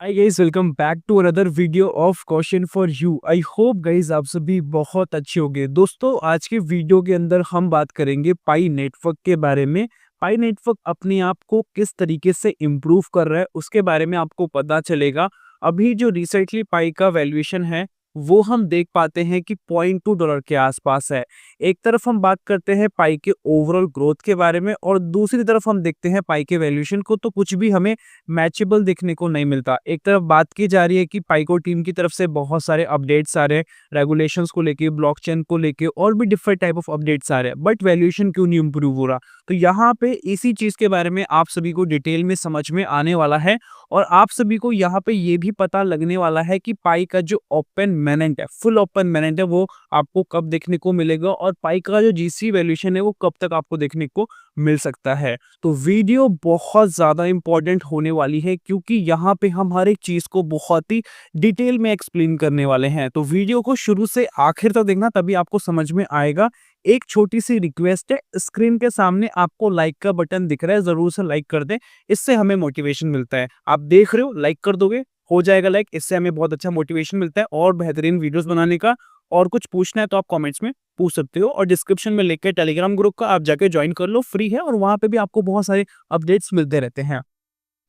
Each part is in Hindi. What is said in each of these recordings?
Hi guys, welcome back to another video of question for you. I hope guys आप सभी बहुत अच्छे होंगे। दोस्तों, आज के वीडियो के अंदर हम बात करेंगे पाई नेटवर्क के बारे में। पाई नेटवर्क अपने आप को किस तरीके से इम्प्रूव कर रहा है उसके बारे में आपको पता चलेगा। अभी जो रिसेंटली पाई का वैल्यूएशन है वो हम देख पाते हैं कि $0.2 के आसपास है। एक तरफ हम बात करते हैं पाई के ओवरऑल ग्रोथ के बारे में और दूसरी तरफ हम देखते हैं पाई के वैल्यूएशन को, तो कुछ भी हमें मैचेबल देखने को नहीं मिलता। एक तरफ बात की जा रही है कि पाइको टीम की तरफ से बहुत सारे अपडेट्स आ रहे हैं, रेगुलेशंस को लेके, ब्लॉकचेन को लेके और भी डिफरेंट टाइप ऑफ अपडेट्स आ रहे हैं, बट वैल्यूएशन क्यों नहीं इंप्रूव हो रहा। तो यहाँ पे इसी चीज के बारे में आप सभी को डिटेल में समझ में आने वाला है और आप सभी को यहाँ पे ये भी पता लगने वाला है कि पाई का जो ओपन मैनेंट है, फुल ओपन मैनेंट है, वो आपको कब देखने को मिलेगा और पाई का जो जीसी वैल्यूएशन है वो कब तक आपको देखने को मिल सकता है। तो वीडियो बहुत ज़्यादा इंपॉर्टेंट होने वाली है क्योंकि यहाँ पे हम हर एक चीज़ को बहुत ही डिटेल में एक्सप्लेन करने वाले हैं। तो वीडियो को शुरू से आखिर तक देखना, तभी आपको समझ में आएगा। एक छोटी सी रिक्वेस्ट है, स्क्रीन के सामने आपको लाइक का बटन दिख रहा है, जरूर से लाइक कर दें, इससे हमें मोटिवेशन मिलता है। आप देख रहे हो, लाइक कर दोगे, हो जाएगा लाइक, इससे हमें बहुत अच्छा मोटिवेशन मिलता है और बेहतरीन वीडियोस बनाने का। और कुछ पूछना है तो आप कमेंट्स में पूछ सकते हो और डिस्क्रिप्शन में लिख के टेलीग्राम ग्रुप का आप जाके ज्वाइन कर लो, फ्री है और वहां पे भी आपको बहुत सारे अपडेट्स मिलते रहते हैं।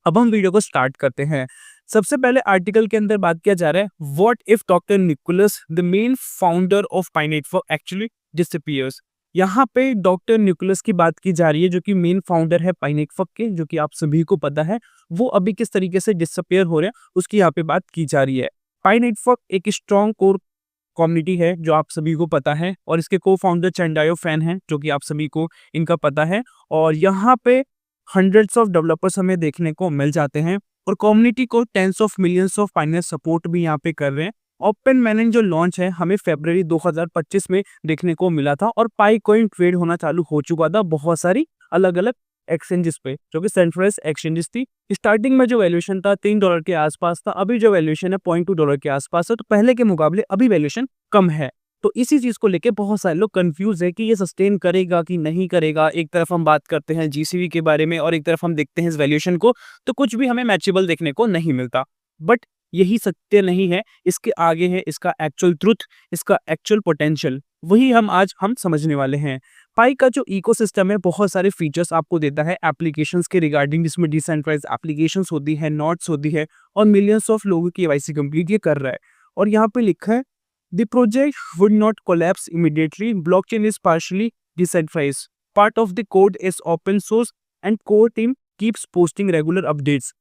अब हम वीडियो को स्टार्ट करते हैं। सबसे पहले आर्टिकल के अंदर बात किया जा रहा है, what if doctor Nicolas the main founder of Pi network actually disappears. यहाँ पे डॉक्टर निकोलस की बात की जा रही है जो कि मेन फाउंडर है पाई नेटवर्क के, जो कि आप सभी को पता है। वो अभी किस तरीके से डिसअपीयर हो रहे हैं उसकी यहाँ पे बात की जा रही है। पाई नेटवर्क एक स्ट्रॉन्ग कोर कम्युनिटी है जो आप सभी को पता है और इसके को फाउंडर चैंडायो फैन हैं जो कि आप सभी को इनका पता है। और यहाँ पे हंड्रेड्स ऑफ डेवलपर्स हमें देखने को मिल जाते हैं और कम्युनिटी को tens of millions of finance support भी यहाँ पे कर रहे हैं। ओपन मैनेंट जो लॉन्च है हमें फरवरी 2025 में देखने को मिला था और पाई कॉइन ट्रेड होना चालू हो चुका था बहुत सारी अलग अलग एक्सचेंजेस पे, जो कि सेंट्रलाइज्ड एक्सचेंजेस थी। स्टार्टिंग में जो वैल्यूएशन था $3 के आसपास था, अभी जो वैल्यूएशन है $0.2 के आसपास है, तो पहले के मुकाबले अभी वैल्यूएशन कम है। तो इसी चीज को लेके बहुत सारे लोग कंफ्यूज है कि ये सस्टेन करेगा कि नहीं करेगा। एक तरफ हम बात करते हैं जीसीवी के बारे में और एक तरफ हम देखते हैं इस वैल्यूएशन को, तो कुछ भी हमें मैचेबल देखने को नहीं मिलता। बट यही सत्य नहीं है, इसके आगे है इसका एक्चुअल ट्रुथ, इसका एक्चुअल पोटेंशियल, वही हम समझने वाले हैं। पाई का जो इकोसिस्टम है बहुत सारे फीचर्स आपको देता है एप्लीकेशंस के रिगार्डिंग, जिसमें डिसेंट्रलाइज्ड एप्लीकेशंस होती है, नोड्स होती है और मिलियंस ऑफ लोगों की केवाईसी कंप्लीट ये कर रहा है। और यहाँ पे लिखा है, the project would not collapse immediately, blockchain is partially decentralised, part of the code is open source and core team keeps posting regular updates.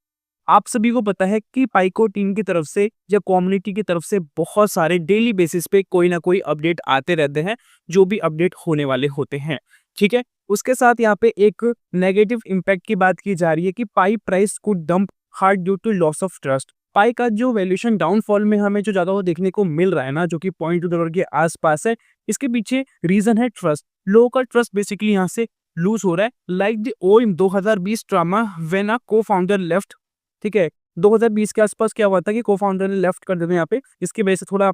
आप सभी को पता है कि पाइको टीम की तरफ से या कम्युनिटी की तरफ से बहुत सारे डेली बेसिस पे कोई ना कोई अपडेट आते रहते हैं, जो भी अपडेट होने वाले होते हैं। ठीक है, उसके साथ यहाँ पे एक नेगेटिव इम्पैक्ट की बात की जा रही है कि Pi price could dump hard due to loss of trust. Pi का जो वैल्यूएशन डाउनफॉल में हमें जो ज्यादा वो देखने को मिल रहा है ना, जो कि $0.2 के आसपास है, इसके पीछे रीजन है ट्रस्ट। लोगों का ट्रस्ट बेसिकली यहाँ से लूज हो रहा है, लाइक द ओम 2020 drama when a co founder left. ठीक है, 2020 के आसपास क्या हुआ था कि को फाउंडर ने लेफ्ट कर दिया यहाँ पे, इसकी वजह से थोड़ा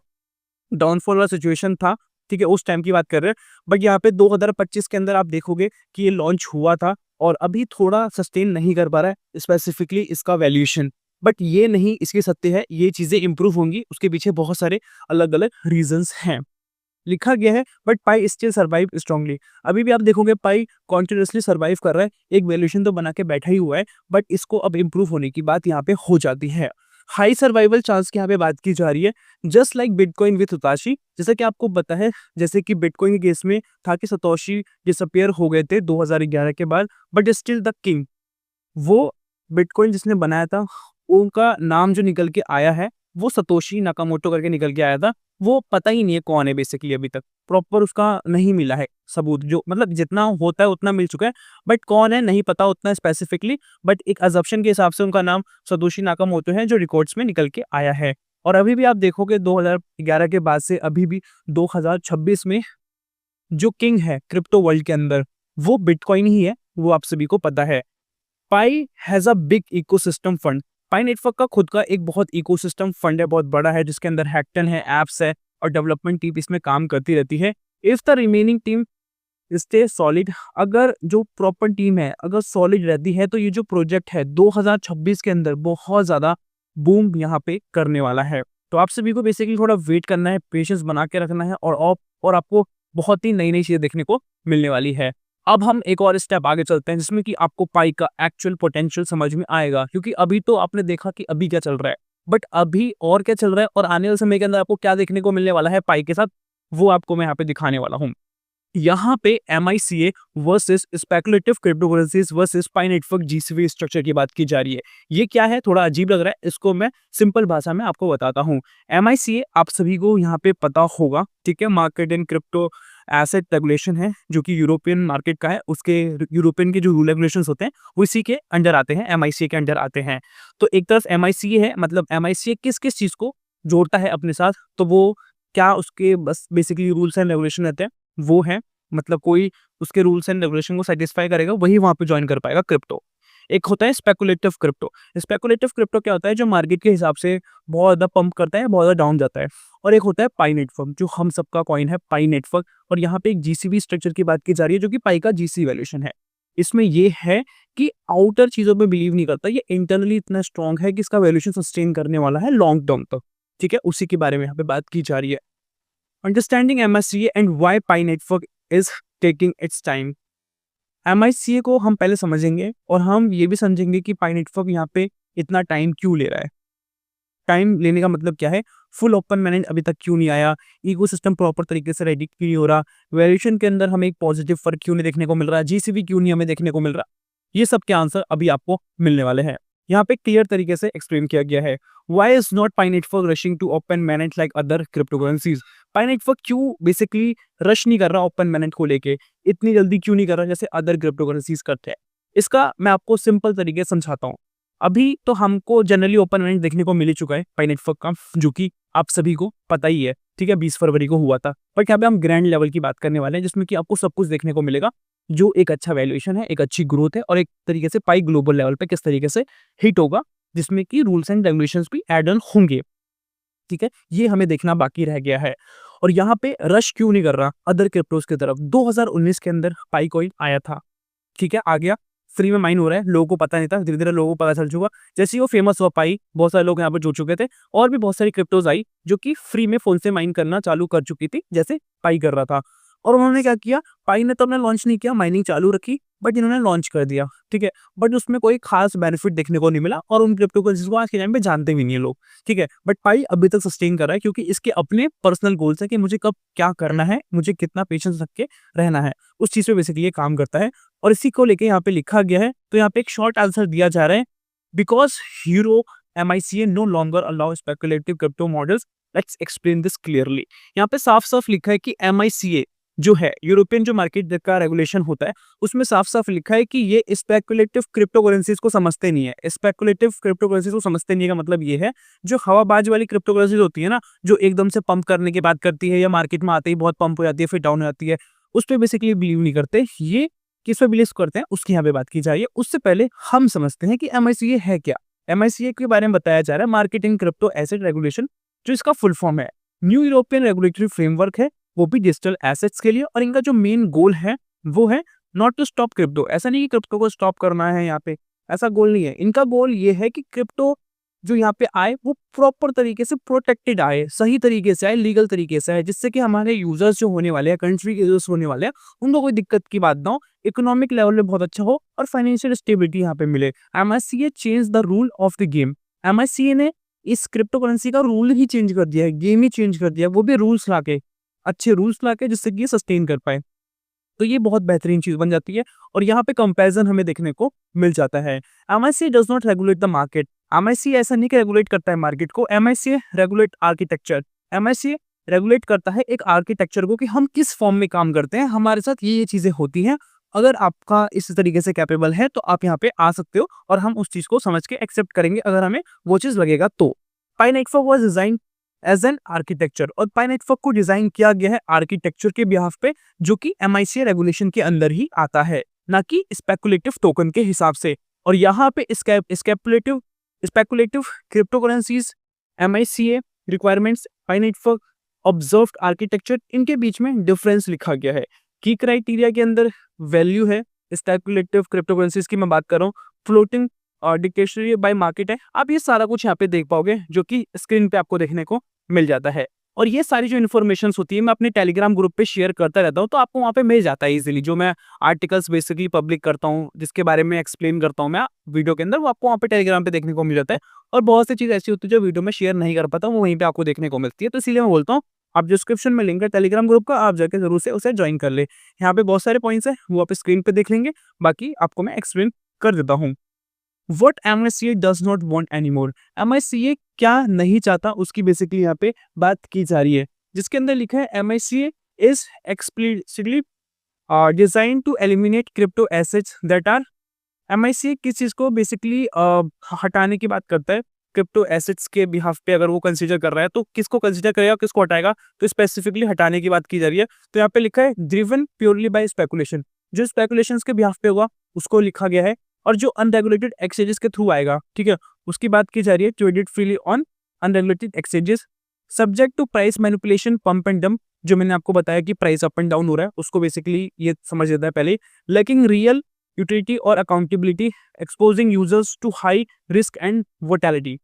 डाउनफॉल वाला सिचुएशन था। ठीक है, उस टाइम की बात कर रहे हैं। बट यहाँ पे 2025 के अंदर आप देखोगे कि ये लॉन्च हुआ था और अभी थोड़ा सस्टेन नहीं कर पा रहा है स्पेसिफिकली इसका वैल्यूएशन। बट ये नहीं इसकी सत्य है, ये चीजें इंप्रूव होंगी, उसके पीछे बहुत सारे अलग अलग रीजंस हैं लिखा गया है। But pi still survive strongly. अभी भी आप देखोगे पाई कॉन्टिन्यूसली सर्वाइव कर रहा है, एक वैल्यूएशन तो बना के बैठा ही हुआ है, बट इसको अब इंप्रूव होने की बात यहाँ पे हो जाती है। हाई सर्वाइवल चांस की यहाँ पे बात की जा रही है, जस्ट लाइक बिटकॉइन विथ हिताशी। जैसा कि आपको पता है, जैसे कि बिटकॉइन के केस में था कि सतोशी डिसअपीयर हो गए थे 2011 के बाद, बट स्टिल द किंग। वो बिटकॉइन जिसने बनाया था उनका नाम जो निकल के आया है वो सतोशी नाकामोटो करके निकल के आया था। वो पता ही नहीं है कौन है बेसिकली, अभी तक प्रॉपर उसका नहीं मिला है सबूत, जो मतलब जितना होता है उतना मिल चुका है, बट कौन है नहीं पता उतना स्पेसिफिकली। बट एक अजम्पशन के हिसाब से उनका नाम सतोशी नाकामोटो है, जो रिकॉर्ड्स में निकल के आया है। और अभी भी आप देखोगे 2011 के बाद से अभी भी 2026 में जो किंग है क्रिप्टो वर्ल्ड के अंदर वो बिटकॉइन ही है, वो आप सभी को पता है। Pi has a big ecosystem fund. Pi network का खुद का एक बहुत इकोसिस्टम फंड है, बहुत बड़ा है, जिसके अंदर हैक्टन है, एप्स है और डेवलपमेंट टीम इसमें काम करती रहती है। If the remaining team stay solid, अगर जो प्रॉपर टीम है अगर सॉलिड रहती है तो ये जो प्रोजेक्ट है 2026 के अंदर बहुत ज्यादा बूम यहाँ पे करने वाला है। तो आप सभी को बेसिकली थोड़ा वेट करना है, पेशेंस बना के रखना है और आपको बहुत ही नई-नई चीज़ें देखने को मिलने वाली है। अब हम एक और स्टेप आगे चलते हैं जिसमें कि आपको पाई का एक्चुअल पोटेंशियल समझ में आएगा, क्योंकि अभी तो आपने देखा कि अभी क्या चल रहा है, बट अभी और क्या चल रहा है और आने वाले समय के अंदर आपको क्या देखने को मिलने वाला है पाई के साथ, वो आपको मैं यहाँ पे दिखाने वाला हूँ। यहाँ पे MICA versus speculative cryptocurrencies versus Pi network GCV structure की बात की जा रही है। ये क्या है, थोड़ा अजीब लग रहा है, इसको मैं सिंपल भाषा में आपको बताता हूँ। MICA आप सभी को यहाँ पे पता होगा, ठीक है, market and crypto asset regulation है जो कि यूरोपियन मार्केट का है। उसके यूरोपियन के जो रूल रेगुलेशंस होते हैं वो इसी के अंडर आते हैं, MICA के अंडर आते हैं। तो एक तरफ MICA है, मतलब MICA किस किस चीज को जोड़ता है अपने साथ, तो वो क्या उसके बस बेसिकली रूल्स एंड रेगुलेशन रहते हैं, वो है, मतलब कोई उसके रूल्स एंड रेगुलेशन को सेटिस्फाई करेगा वही वहां पे ज्वाइन कर पाएगा क्रिप्टो। एक होता है स्पेकुलेटिव क्रिप्टो। स्पेकुलेटिव क्रिप्टो क्या होता है, जो मार्केट के हिसाब से बहुत ज़्यादा पंप करता है, बहुत ज़्यादा डाउन जाता है। और एक होता है पाई नेटवर्क, जो हम सबका कॉइन है, पाई नेटवर्क। और यहाँ पे एक जीसीबी स्ट्रक्चर की बात की जा रही है जो कि पाई का जीसी वैल्यूएशन है। इसमें ये है कि आउटर चीजों पे बिलीव नहीं करता, ये इंटरनली इतना स्ट्रॉन्ग है कि इसका वैल्यूएशन सस्टेन करने वाला है लॉन्ग टर्म तक। ठीक है, उसी के बारे में यहाँ पे बात की जा रही है। Understanding MICA and why Pi network is taking it's time. MICA को हम पहले समझेंगे और हम ये भी समझेंगे कि पाई नेटवर्क यहाँ पे इतना टाइम क्यों ले रहा है। टाइम लेने का मतलब क्या है, फुल ओपन मैनेज अभी तक क्यों नहीं आया, इकोसिस्टम प्रॉपर तरीके से रेडी क्यों नहीं हो रहा, वैल्यूएशन के अंदर हमें एक पॉजिटिव फर्क क्यों नहीं देखने को मिल रहा, जीसीबी क्यों नहीं हमें देखने को मिल रहा। ये सब के आंसर अभी आपको मिलने वाले हैं। यहाँ पे क्लियर तरीके से एक्सप्लेन किया गया है। Why is not Pi network rushing to open manage like other cryptocurrencies. Pi network क्यों बेसिकली रश नहीं कर रहा ओपन मैनेज को लेके, इतनी जल्दी क्यों नहीं कर रहा जैसे अदर क्रिप्टोकरेंसीज करते हैं। इसका मैं आपको सिंपल तरीके से समझाता हूँ। अभी तो हमको जनरली ओपन मैनेज देखने को मिल ही चुका है पाई नेटवर्क का, जो कि आप सभी को पता ही है, ठीक है, 20 फरवरी को हुआ था। बट यहाँ पे हम ग्रैंड लेवल की बात करने वाले हैं जिसमें कि आपको सब कुछ देखने को मिलेगा, जो एक अच्छा वैल्यूएशन है, एक अच्छी ग्रोथ है और एक तरीके से पाई ग्लोबल लेवल पे किस तरीके से हिट होगा, जिसमें कि रूल्स एंड रेगुलेशंस भी एड ऑन होंगे। ठीक है, ये हमें देखना बाकी रह गया है। और यहाँ पे रश क्यों नहीं कर रहा अदर क्रिप्टोज की तरफ। 2019 के अंदर पाई कॉइन आया था, ठीक है, आ गया, फ्री में माइन हो रहा है, लोगों को पता नहीं था, धीरे धीरे लोगों को पता चल चुका। जैसे ही वो फेमस हुआ पाई, बहुत सारे लोग यहाँ पे जुड़ चुके थे और भी बहुत सारी क्रिप्टोज आई जो कि फ्री में फोन से माइन करना चालू कर चुकी थी, जैसे पाई कर रहा था। और उन्होंने क्या किया, पाई ने तो अपना लॉन्च नहीं किया, माइनिंग चालू रखी, बट इन्होंने लॉन्च कर दिया, ठीक है, बट उसमें कोई खास बेनिफिट देखने को नहीं मिला और उन क्रिप्टो करेंसीज को आज के टाइम पे जानते भी नहीं है लोग, ठीक है। बट पाई अभी तक सस्टेन कर रहा है क्योंकि इसके अपने पर्सनल गोल्स है कि मुझे कब क्या करना है, मुझे कितना पेशेंस रख के रहना है, उस चीज पे बेसिकली ये काम करता है। और इसी को लेके यहाँ पे लिखा गया है, तो यहाँ पे एक शॉर्ट आंसर दिया जा रहा है, because hero MICA no longer allow speculative crypto models. Let's explain this clearly. यहाँ पे साफ साफ लिखा है कि MICA जो है यूरोपियन जो मार्केट का रेगुलेशन होता है, उसमें साफ साफ लिखा है कि ये स्पेकुलेटिव क्रिप्टो करेंसीज को समझते नहीं है। स्पेकुलेटिव क्रिप्टो करेंसीज को समझते नहीं है का मतलब ये है, जो हवाबाज वाली क्रिप्टो करेंसीज होती है ना, जो एकदम से पंप करने की बात करती है या मार्केट में आते ही बहुत पंप हो जाती है फिर डाउन हो जाती है, उस पर बेसिकली बिलीव नहीं करते। ये किस पे बिलीव करते हैं उसकी यहाँ पे बात की जा रही है। उससे पहले हम समझते हैं कि MICA है क्या। MICA के बारे में बताया जा रहा है, मार्केटिंग क्रिप्टो एसेट रेगुलेशन, जो इसका फुल फॉर्म है। न्यू यूरोपियन रेगुलेटरी फ्रेमवर्क है, वो भी डिजिटल एसेट्स के लिए। और इनका जो मेन गोल है वो है नॉट टू स्टॉप क्रिप्टो। ऐसा नहीं कि क्रिप्टो को स्टॉप करना है, यहाँ पे ऐसा गोल नहीं है। इनका गोल ये है कि क्रिप्टो जो यहाँ पे आए वो प्रॉपर तरीके से प्रोटेक्टेड आए, सही तरीके से आए, लीगल तरीके से आए, जिससे कि हमारे यूजर्स जो होने वाले हैं, कंट्री के यूजर्स होने वाले हैं, उनको कोई दिक्कत की बात ना हो, इकोनॉमिक लेवल पे बहुत अच्छा हो और फाइनेंशियल स्टेबिलिटी यहाँ पे मिले। MICA change the rule of the game. MICA ने इस क्रिप्टो करेंसी का रूल ही चेंज कर दिया है, गेम ही चेंज कर दिया, वो भी रूल्स लाके, अच्छे रूल्स लाके, जिससे कि ये सस्टेन कर पाए। तो ये बहुत बेहतरीन चीज बन जाती है और यहाँ पे कंपैरिजन हमें देखने को मिल जाता है। MICA does not regulate the market. MICA ऐसा नहीं कि रेगुलेट करता है मार्केट को, MICA regulate architecture. MICA regulate करता है एक आर्किटेक्चर को कि हम किस फॉर्म में काम करते हैं, हमारे साथ ये चीजें होती हैं। अगर आपका इस तरीके से कैपेबल है तो आप यहाँ पे आ सकते हो और हम उस चीज को समझ के एक्सेप्ट करेंगे अगर हमें वो चीज लगेगा तो। Pi network was design as an architecture, और पाई नेटवर्क को डिजाइन किया गया है आर्किटेक्चर के बिहाफ पे, जो कि MICA रेगुलेशन के अंदर ही आता है, ना कि स्पेकुलेटिव टोकन के हिसाब से। और यहाँ पे speculative cryptocurrencies, MICA requirements, Pi network observed architecture, इनके बीच में डिफरेंस लिखा गया है। की क्राइटेरिया के अंदर वैल्यू है, स्पेकुलेटिव क्रिप्टो करेंसीज की मैं बात कर रहा हूँ, फ्लोटिंग डिक्टेशनरी बाय मार्केट है। आप ये सारा कुछ यहाँ पे देख पाओगे जो कि स्क्रीन पे आपको देखने को मिल जाता है। और ये सारी जो इन्फॉर्मेशंस होती है मैं अपने टेलीग्राम ग्रुप पे शेयर करता रहता हूँ, तो आपको वहाँ पे मिल जाता है इजीली। जो मैं आर्टिकल्स बेसिकली पब्लिक करता हूँ, जिसके बारे में एक्सप्लेन करता हूँ मैं वीडियो के अंदर, वो आपको वहाँ पे टेलीग्राम पे देखने को मिल जाता है। और बहुत सी चीज़ ऐसी होती है जो वीडियो में शेयर नहीं कर पाता, वो वहीं पे आपको देखने को मिलती है। तो इसीलिए मैं बोलता हूँ, आप डिस्क्रिप्शन में लिंक है टेलीग्राम ग्रुप का, आप जाके जरूर से उसे ज्वाइन कर ले। यहाँ पे बहुत सारे पॉइंट्स हैं, वो आप स्क्रीन पे देख लेंगे, बाकी आपको मैं एक्सप्लेन कर देता हूँ। What MICA does not want any more. MICA क्या नहीं चाहता, उसकी बेसिकली यहाँ पे बात की जा रही है, जिसके अंदर लिखा है MICA is explicitly design to eliminate crypto assets that are. MICA किस चीज को बेसिकली हटाने की बात करता है, क्रिप्टो एसेट्स के बिहाफ पे अगर वो कंसीडर कर रहा है तो किसको कंसीडर करेगा, किसको हटाएगा, तो स्पेसिफिकली हटाने की बात की जा रही है। तो यहाँ पे लिखा है ड्रिवन प्योरली बाय स्पेकुलेशन, जो स्पेकुलेशंस के बिहाफ पे होगा उसको लिखा गया है, और जो अनरेगुलेटेड एक्सचेंजेस के थ्रू आएगा, ठीक है, उसकी बात की जा रही है, traded freely on unregulated exchanges, subject to price manipulation pump and dump, जो मैंने आपको बताया कि प्राइस अप एंड डाउन हो रहा है, उसको बेसिकली ये समझ लेता है पहले। लैकिंग रियल यूटिलिटी और accountability, exposing users to high risk and volatility.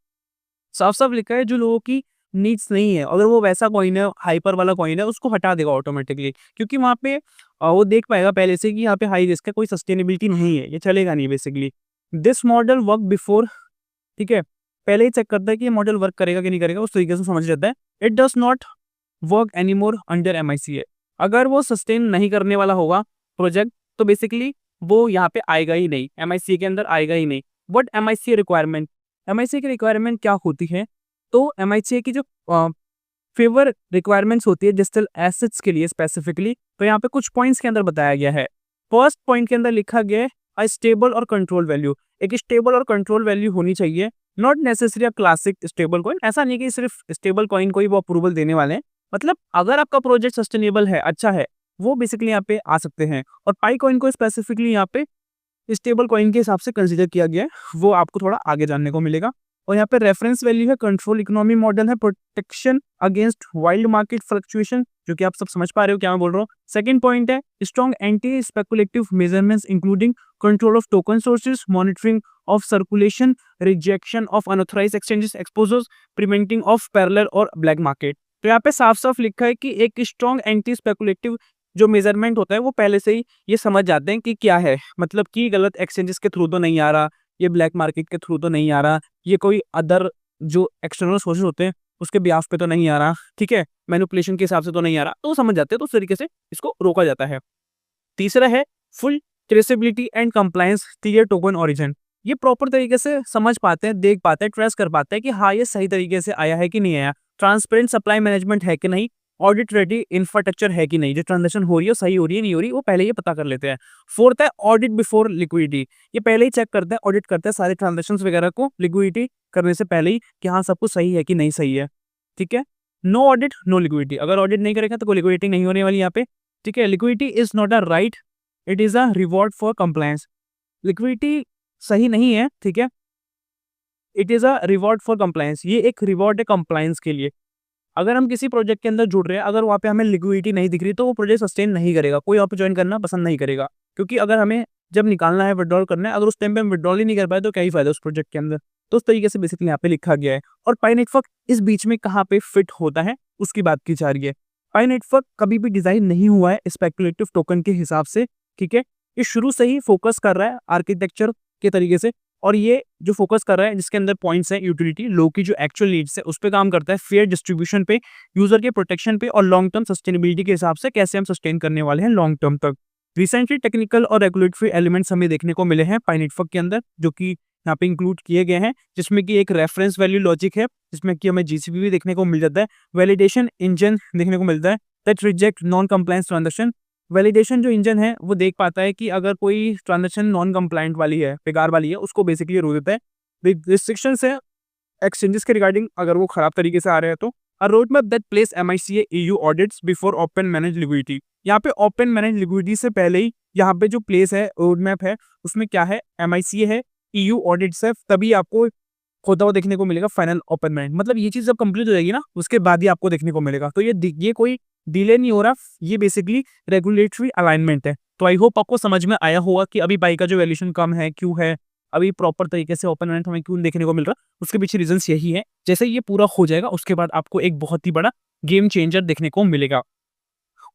साफ साफ लिखा है जो लोगों की नीड्स नहीं है, अगर वो वैसा कॉइन है, हाइपर वाला कॉइन है, उसको हटा देगा ऑटोमेटिकली, क्योंकि वहाँ पे वो देख पाएगा पहले से कि यहाँ पे हाई रिस्क है, कोई सस्टेनेबिलिटी नहीं है, ये चलेगा नहीं basically. This model work before, ठीक है, पहले ही चेक करता है कि ये मॉडल वर्क करेगा कि नहीं करेगा, उस तरीके से समझ लेता है। It does not work any more under MICA। अगर वो सस्टेन नहीं करने वाला होगा प्रोजेक्ट, तो बेसिकली वो यहाँ पे आएगा ही नहीं, MICA के अंदर आएगा ही नहीं। बट MICA रिक्वायरमेंट, MICA की रिक्वायरमेंट क्या होती है, तो MICA की जो फेवर रिक्वायरमेंट्स होती है डिजिटल एसेट्स के लिए स्पेसिफिकली, तो यहाँ पे कुछ पॉइंट्स के अंदर बताया गया है। फर्स्ट पॉइंट के अंदर लिखा गया है अ स्टेबल और कंट्रोल वैल्यू, एक स्टेबल और कंट्रोल वैल्यू होनी चाहिए, not necessary a classic stable coin. ऐसा नहीं कि सिर्फ स्टेबल कॉइन को ही वो अप्रूवल देने वाले हैं, मतलब अगर आपका प्रोजेक्ट सस्टेनेबल है, अच्छा है, वो बेसिकली यहाँ पे आ सकते हैं। और पाई कॉइन को स्पेसिफिकली यहाँ पे स्टेबल कॉइन के हिसाब से कंसीडर किया गया है, वो आपको थोड़ा आगे जानने को मिलेगा। और यहाँ पे रेफरेंस वैल्यू है, कंट्रोल इकोनॉमी मॉडल है, protection against wild market fluctuation, जो कि आप सब समझ पा रहे हो क्या मैं बोल रहा हूँ। सेकंड पॉइंट है strong anti speculative measurements including control of token sources, monitoring of circulation, rejection of unauthorised exchanges exposures, preventing of parallel और ब्लैक मार्केट। तो यहाँ पे साफ साफ लिखा है कि एक स्ट्रॉन्ग एंटी स्पेकुलेटिव जो मेजरमेंट होता है वो पहले से ही ये समझ जाते हैं कि क्या है, मतलब कि गलत एक्सचेंजेस के थ्रू तो नहीं आ रहा, ये ब्लैक मार्केट के थ्रू तो नहीं आ रहा, ये कोई अदर जो एक्सटर्नल सोर्सेज होते हैं उसके बिहाफ पे तो नहीं आ रहा, ठीक है, मैनिपुलेशन के हिसाब से तो नहीं आ रहा, तो वो समझ जाते हैं, तो उस तरीके से इसको रोका जाता है। तीसरा है full traceability and compliance, clear token origin. ये प्रॉपर तरीके से समझ पाते हैं, देख पाते हैं, ट्रेस कर पाते हैं कि हाँ ये सही तरीके से आया है कि नहीं आया, ट्रांसपेरेंट सप्लाई मैनेजमेंट है कि नहीं, ऑडिट रेडी इंफ्रास्ट्रक्चर है कि नहीं, जो ट्रांजेक्शन हो रही है सही हो रही है नहीं हो रही, वो पहले ही पता कर लेते हैं। फोर्थ है ऑडिट बिफोर लिक्विडिटी, ये पहले ही चेक करते हैं, ऑडिट करते हैं सारे ट्रांजेक्शन वगैरह को लिक्विडिटी करने से पहले ही कि हाँ सब कुछ सही है कि नहीं सही है, ठीक है। नो ऑडिट नो लिक्विडिटी, अगर ऑडिट नहीं करेगा तो कोई लिक्विडिटी नहीं होने वाली यहाँ पे, ठीक है। Liquidity is not a right, it is a reward for compliance. Liquidity सही नहीं है, ठीक है, it is a reward for compliance, ये एक रिवॉर्ड है कंप्लायंस के लिए। अगर हम किसी प्रोजेक्ट के अंदर जुड़ रहे हैं, अगर वहाँ पे हमें लिक्विडिटी नहीं दिख रही, तो वो प्रोजेक्ट सस्टेन नहीं करेगा, कोई वहाँ पे ज्वाइन करना पसंद नहीं करेगा, क्योंकि अगर हमें जब निकालना है, विड्रॉल करना है, अगर उस टाइम पे हम विड्रॉल ही नहीं कर पाए तो क्या ही फायदा उस प्रोजेक्ट के अंदर। तो उस तरीके से बेसिकली यहाँ पे लिखा गया है। और पाई नेटवर्क इस बीच में कहाँ पे फिट होता है उसकी बात की जा रही है। पाई नेटवर्क कभी भी डिजाइन नहीं हुआ है स्पेकुलेटिव टोकन के हिसाब से, ठीक है। ये शुरू से ही फोकस कर रहा है आर्किटेक्चर के तरीके से, और ये जो फोकस कर रहा है जिसके अंदर पॉइंट्स है यूटिलिटी, लोग की जो एक्चुअल नीड्स है उस पर काम करता है, फेयर डिस्ट्रीब्यूशन पे, यूजर के प्रोटेक्शन पे, और लॉन्ग टर्म सस्टेनेबिलिटी के हिसाब से कैसे हम सस्टेन करने वाले हैं लॉन्ग टर्म तक। रिसेंटली टेक्निकल और रेगुलेटरी एलिमेंट्स हमें देखने को मिले हैं पाई नेटवर्क के अंदर, जो कि यहाँ पे इंक्लूड किए गए हैं, जिसमें कि एक रेफरेंस वैल्यू लॉजिक है, जिसमें कि हमें जीसीपी भी देखने को मिल जाता है, वैलिडेशन इंजन देखने को मिलता है that reject non compliance transaction. Validation जो इंजन है वो देख पाता है कि अगर कोई ट्रांजेक्शन नॉन कंप्लायंट वाली है, बेकार वाली है, उसको बेसिकली रोक देता है। रिस्ट्रिक्शन है एक्सचेंजेस के रिगार्डिंग, अगर वो खराब तरीके से आ रहे हैं तो। A road map that places MICA EU audits before open manage liquidity, यहाँ पे ओपन मैनेज लिक्विडिटी से पहले ही यहाँ पे जो प्लेस है रोड मैप है उसमें क्या है, MICA है, EU ऑडिट्स है, तभी आपको होता हुआ देखने को मिलेगा फाइनल ओपन मैनेज। मतलब ये चीज जब कंप्लीट हो जाएगी ना, उसके बाद ही आपको देखने को मिलेगा। तो ये कोई डिले नहीं हो रहा, ये बेसिकली रेगुलेटरी अलाइनमेंट है। तो आई होप आपको समझ में आया होगा कि अभी बाई का जो वैल्यूएशन कम है क्यों है, अभी प्रॉपर तरीके से ओपन एंड हमें क्यों देखने को मिल रहा है, उसके पीछे रीजंस यही है। जैसे ये पूरा हो जाएगा उसके बाद आपको एक बहुत ही बड़ा गेम चेंजर देखने को मिलेगा।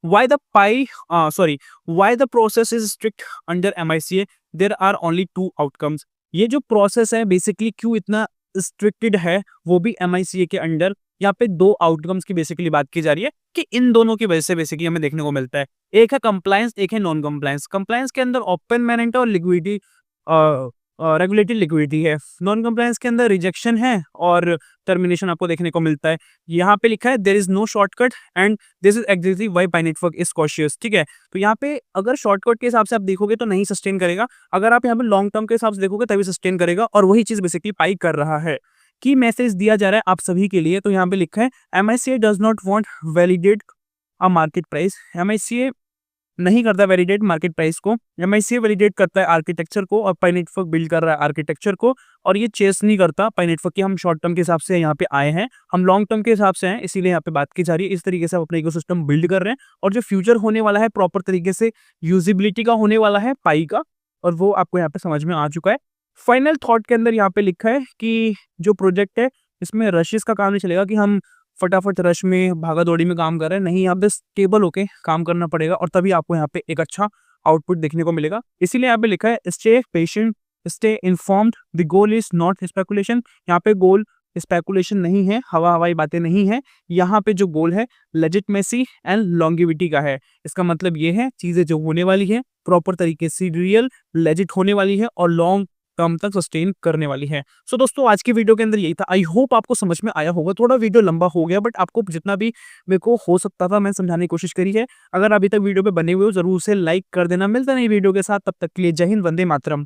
Why the pi sorry why the process is strict under MICA? There are only two outcomes. ये जो प्रोसेस है बेसिकली क्यों इतना स्ट्रिक्टेड है वो भी MICA के अंडर, यहाँ पे दो आउटकम्स की बेसिकली बात की जा रही है कि इन दोनों की वजह से बेसिकली हमें देखने को मिलता है। एक है कंप्लायंस, एक है नॉन कंप्लायंस। कंप्लायंस के अंदर ओपन मैनेंट और लिक्विडिटी रेगुलेटेड लिक्विडिटी है। नॉन कंप्लायंस के अंदर रिजेक्शन है और टर्मिनेशन आपको देखने को मिलता है। यहाँ पे लिखा है there is no shortcut and this is exactly why Pi network is cautious. ठीक है, तो यहाँ पे अगर शॉर्टकट के हिसाब से आप देखोगे तो नहीं सस्टेन करेगा, अगर आप यहाँ पे लॉन्ग टर्म के हिसाब से देखोगे तभी सस्टेन करेगा, और वही चीज बेसिकली पाई कर रहा है। की मैसेज दिया जा रहा है आप सभी के लिए, तो यहाँ पे लिखा है MICA does not want validate a market price. MICA नहीं करता वैलिडेट मार्केट प्राइस को, MICA वैलिडेट करता है आर्किटेक्चर को, और पाई नेटवर्क बिल्ड कर रहा है आर्किटेक्चर को, और ये चेस नहीं करता पाई नेटवर्क की। हम शॉर्ट टर्म के हिसाब से यहाँ पे आए हैं, हम लॉन्ग टर्म के हिसाब से हैं, इसीलिए यहाँ पे बात की जा रही है। इस तरीके से हम अपना इकोसिस्टम बिल्ड कर रहे हैं, और जो फ्यूचर होने वाला है प्रॉपर तरीके से यूजिबिलिटी का होने वाला है पाई का, और वो आपको यहाँ पे समझ में आ चुका है। फाइनल थॉट के अंदर यहाँ पे लिखा है कि जो प्रोजेक्ट है इसमें रशेस का काम नहीं चलेगा कि हम फटाफट रश में भागा दौड़ी में काम कर रहे हैं, नहीं, यहाँ पे स्टेबल होके काम करना पड़ेगा, और तभी आपको यहाँ पे एक अच्छा आउटपुट देखने को मिलेगा। इसीलिए यहाँ पे लिखा है stay patient, stay informed, the goal is not speculation. यहाँ पे गोल स्पेकुलेशन नहीं है, हवा हवाई बातें नहीं है, यहाँ पे जो गोल है लेजिटमेसी एंड लॉन्गिविटी का है। इसका मतलब ये है चीजें जो होने वाली है प्रॉपर तरीके से रियल लेजिट होने वाली है और लॉन्ग टर्म तक सस्टेन करने वाली है। सो दोस्तों आज की वीडियो के अंदर यही था, आई होप आपको समझ में आया होगा। थोड़ा वीडियो लंबा हो गया बट आपको जितना भी मेरे को हो सकता था मैं समझाने की कोशिश करी है। अगर अभी तक वीडियो पे बने हुए हो जरूर से लाइक कर देना। मिलता नहीं वीडियो के साथ, तब तक के लिए जय हिंद, वंदे मातरम।